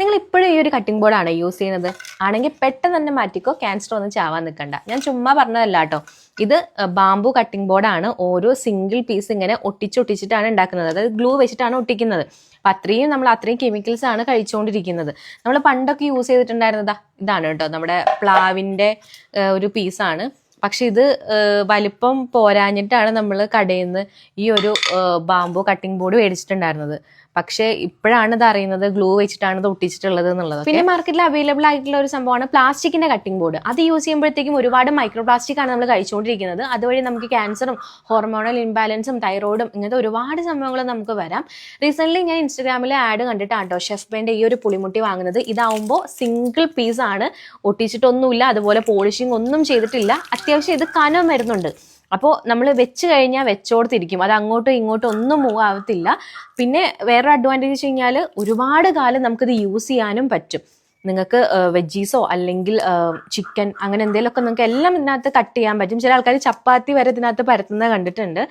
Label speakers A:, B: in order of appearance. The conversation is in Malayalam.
A: നിങ്ങൾ ഇപ്പോഴും ഈ ഒരു കട്ടിംഗ് ബോർഡാണ് യൂസ് ചെയ്യുന്നത് ആണെങ്കിൽ പെട്ടെന്ന് തന്നെ മാറ്റിക്കോ, ക്യാൻസർ ഒന്നും ചാവാൻ നിൽക്കണ്ട. ഞാൻ ചുമ്മാ പറഞ്ഞതല്ല കേട്ടോ. ഇത് ബാംബു കട്ടിംഗ് ബോർഡാണ്. ഓരോ സിംഗിൾ പീസ് ഇങ്ങനെ ഒട്ടിച്ചിട്ടാണ് ഉണ്ടാക്കുന്നത്. അതായത് ഗ്ലൂ വെച്ചിട്ടാണ് ഒട്ടിക്കുന്നത്. അപ്പം നമ്മൾ അത്രയും കെമിക്കൽസ് ആണ് കഴിച്ചുകൊണ്ടിരിക്കുന്നത്. നമ്മൾ പണ്ടൊക്കെ യൂസ് ചെയ്തിട്ടുണ്ടായിരുന്നത് ഇതാണ് കേട്ടോ, നമ്മുടെ പ്ലാവിൻ്റെ ഒരു പീസാണ്. പക്ഷെ ഇത് വലിപ്പം പോരാഞ്ഞിട്ടാണ് നമ്മൾ കടയിൽ നിന്ന് ഈ ഒരു ബാംബു കട്ടിംഗ് ബോർഡ് മേടിച്ചിട്ടുണ്ടായിരുന്നത്. പക്ഷെ ഇപ്പോഴാണ് ഇത് അറിയുന്നത് ഗ്ലൂ വെച്ചിട്ടാണ് ഇത് ഒട്ടിച്ചിട്ടുള്ളത് എന്നുള്ളത്. പിന്നെ മാർക്കറ്റിൽ അവൈലബിൾ ആയിട്ടുള്ള ഒരു സംഭവമാണ് പ്ലാസ്റ്റിക്കിന്റെ കട്ടിംഗ് ബോർഡ്. അത് യൂസ് ചെയ്യുമ്പോഴത്തേക്കും ഒരുപാട് മൈക്രോ പ്ലാസ്റ്റിക് ആണ് നമ്മൾ കഴിച്ചുകൊണ്ടിരിക്കുന്നത്. അതുവഴി നമുക്ക് ക്യാൻസറും ഹോർമോണൽ ഇംബാലൻസും തൈറോയിഡും ഇങ്ങനത്തെ ഒരുപാട് സംഭവങ്ങൾ നമുക്ക് വരാം. റീസെന്റ് ഞാൻ ഇൻസ്റ്റാഗ്രാമിലെ ആഡ് കണ്ടിട്ടാണ് കേട്ടോ ഷെഫ് ബേന്റെ ഈ ഒരു പുളിമുട്ടി വാങ്ങുന്നത്. ഇതാവുമ്പോൾ സിംഗിൾ പീസ് ആണ്, ഒട്ടിച്ചിട്ടൊന്നുമില്ല, അതുപോലെ പോളിഷിംഗ് ഒന്നും ചെയ്തിട്ടില്ല. അത്യാവശ്യം ഇത് കനം വരുന്നുണ്ട്. അപ്പോൾ നമ്മൾ വെച്ച് കഴിഞ്ഞാൽ വെച്ചോടത്തിരിക്കും, അത് അങ്ങോട്ടും ഇങ്ങോട്ടും ഒന്നും മൂവ് ആവത്തില്ല. പിന്നെ വേറൊരു അഡ്വാൻറ്റേജ് വെച്ച് കഴിഞ്ഞാൽ ഒരുപാട് കാലം നമുക്കിത് യൂസ് ചെയ്യാനും പറ്റും. നിങ്ങൾക്ക് വെജീസോ അല്ലെങ്കിൽ ചിക്കൻ അങ്ങനെ എന്തെങ്കിലുമൊക്കെ നിങ്ങൾക്ക് എല്ലാം ഇതിനകത്ത് കട്ട് ചെയ്യാൻ പറ്റും. ചില ആൾക്കാർ ചപ്പാത്തി വരെ ഇതിനകത്ത് പരത്തുന്നത് കണ്ടിട്ടുണ്ട്.